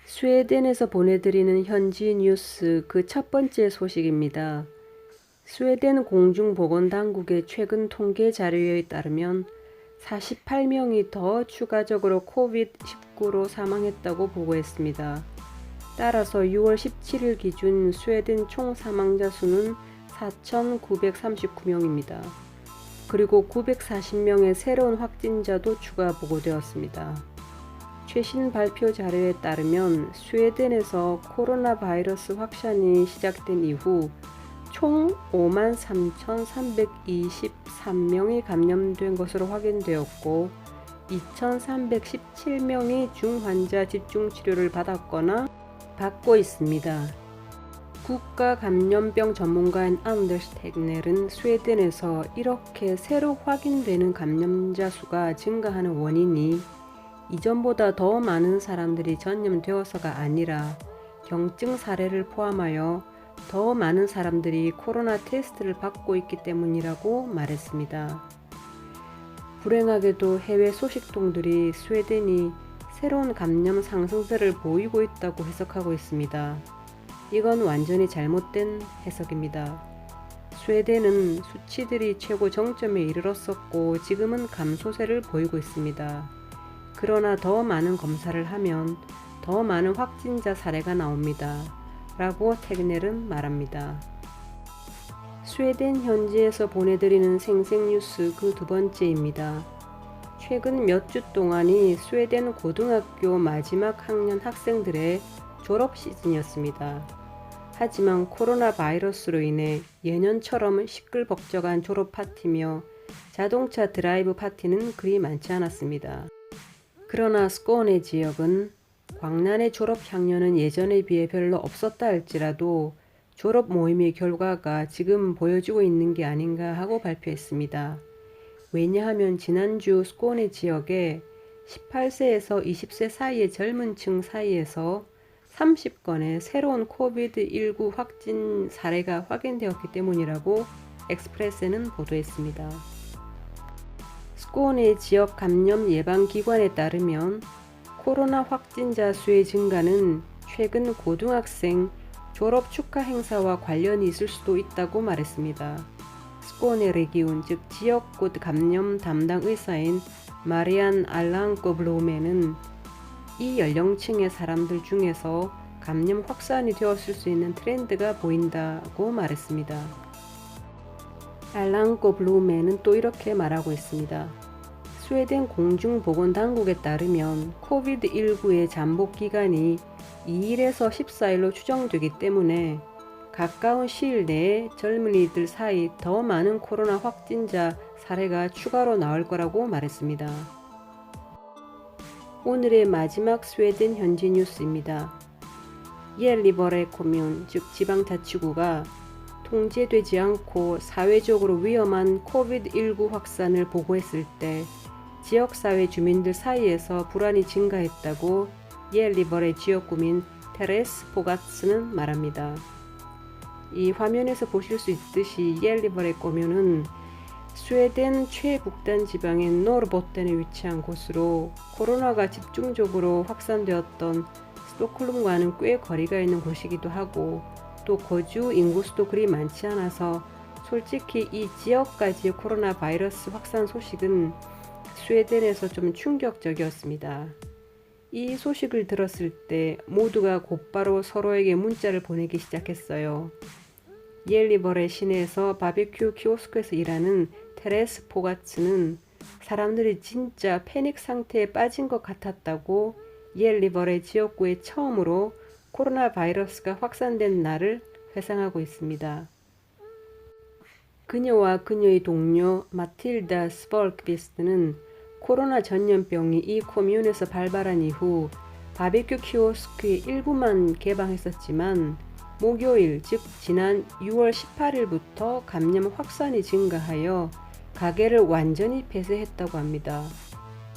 스웨덴에서 보내드리는 현지 뉴스 그 첫 번째 소식입니다. 스웨덴 공중보건당국의 최근 통계 자료에 따르면 48명이 더 추가적으로 코비드-19로 사망했다고 보고했습니다. 따라서 6월 17일 기준 스웨덴 총 사망자 수는 4,939명입니다. 그리고 940명의 새로운 확진자도 추가 보고되었습니다. 최신 발표 자료에 따르면 스웨덴에서 코로나 바이러스 확산이 시작된 이후 총 53,323명이 감염된 것으로 확인되었고 2,317명이 중환자 집중치료를 받았거나 받고 있습니다. 국가감염병 전문가인 안더스 테그넬은 스웨덴에서 이렇게 새로 확인되는 감염자 수가 증가하는 원인이 이전보다 더 많은 사람들이 전염되어서가 아니라 경증 사례를 포함하여 더 많은 사람들이 코로나 테스트를 받고 있기 때문이라고 말했습니다. 불행하게도 해외 소식통들이 스웨덴이 새로운 감염 상승세를 보이고 있다고 해석하고 있습니다. 이건 완전히 잘못된 해석입니다. 스웨덴은 수치들이 최고 정점에 이르렀었고 지금은 감소세를 보이고 있습니다. 그러나 더 많은 검사를 하면 더 많은 확진자 사례가 나옵니다. 라고 테그넬은 말합니다. 스웨덴 현지에서 보내드리는 생생뉴스 그 두 번째입니다. 최근 몇 주 동안이 스웨덴 고등학교 마지막 학년 학생들의 졸업 시즌이었습니다. 하지만 코로나 바이러스로 인해 예년처럼 시끌벅적한 졸업 파티며 자동차 드라이브 파티는 그리 많지 않았습니다. 그러나 스코네 지역은 광란의 졸업 향연은 예전에 비해 별로 없었다 할지라도 졸업 모임의 결과가 지금 보여주고 있는 게 아닌가 하고 발표했습니다. 왜냐하면 지난주 스코네 지역에 18세에서 20세 사이의 젊은 층 사이에서 30건의 새로운 코비드-19 확진 사례가 확인되었기 때문이라고 엑스프레스는 보도했습니다. 스코네 지역 감염 예방기관에 따르면 코로나 확진자 수의 증가는 최근 고등학생 졸업 축하 행사와 관련이 있을 수도 있다고 말했습니다. 스코네 레기온 즉 지역구 감염 담당 의사인 마리안 알랑코 블로메는 이 연령층의 사람들 중에서 감염 확산이 되었을 수 있는 트렌드가 보인다고 말했습니다. 알랑코 블루멘은 또 이렇게 말하고 있습니다. 스웨덴 공중보건당국에 따르면 코비드-19의 잠복 기간이 2일에서 14일로 추정되기 때문에 가까운 시일 내에 젊은이들 사이 더 많은 코로나 확진자 사례가 추가로 나올 거라고 말했습니다. 오늘의 마지막 스웨덴 현지 뉴스입니다. 옐리버레 코뮌 즉 지방자치구가 통제되지 않고 사회적으로 위험한 코비드-19 확산을 보고했을 때 지역사회 주민들 사이에서 불안이 증가했다고 옐리버레 지역구민 테레스 포가츠는 말합니다. 이 화면에서 보실 수 있듯이 옐리버레 코뮌은 스웨덴 최북단 지방인 노르보텐에 위치한 곳으로 코로나가 집중적으로 확산되었던 스톡홀름과는 꽤 거리가 있는 곳이기도 하고 또 거주 인구수도 그리 많지 않아서 솔직히 이 지역까지의 코로나 바이러스 확산 소식은 스웨덴에서 좀 충격적이었습니다. 이 소식을 들었을 때 모두가 곧바로 서로에게 문자를 보내기 시작했어요. 옐리버레 시내에서 바베큐 키오스크에서 일하는 테레스 포가츠는 사람들이 진짜 패닉 상태에 빠진 것 같았다고 옐리버레 지역구에 처음으로 코로나 바이러스가 확산된 날을 회상하고 있습니다. 그녀와 그녀의 동료 마틸다 스벌크비스트는 코로나 전염병이 이 코뮌에서 발발한 이후 바베큐 키오스크의 일부만 개방했었지만 목요일 즉 지난 6월 18일부터 감염 확산이 증가하여 가게를 완전히 폐쇄했다고 합니다.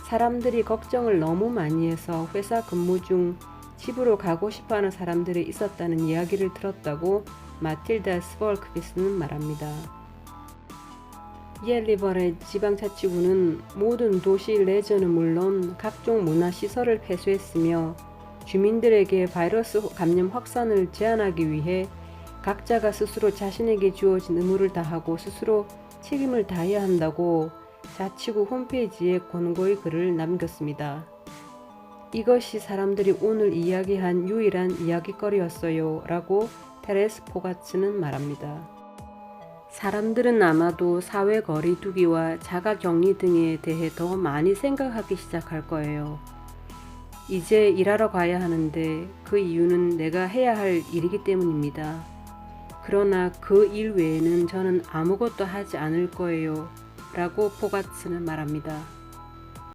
사람들이 걱정을 너무 많이 해서 회사 근무 중 집으로 가고 싶어하는 사람들이 있었다는 이야기를 들었다고 마틸다 스벌크비스는 말합니다. 옐리버레 지방자치구는 모든 도시 레저는 물론 각종 문화시설을 폐쇄했으며 주민들에게 바이러스 감염 확산을 제한하기 위해 각자가 스스로 자신에게 주어진 의무를 다하고 스스로 책임을 다해야 한다고 자치구 홈페이지에 권고의 글을 남겼습니다. 이것이 사람들이 오늘 이야기한 유일한 이야깃거리였어요 라고 테레스 포가츠는 말합니다. 사람들은 아마도 사회 거리 두기와 자가 격리 등에 대해 더 많이 생각하기 시작할 거예요. 이제 일하러 가야 하는데 그 이유는 내가 해야 할 일이기 때문입니다. 그러나 그 일 외에는 저는 아무것도 하지 않을 거예요 라고 포가츠는 말합니다.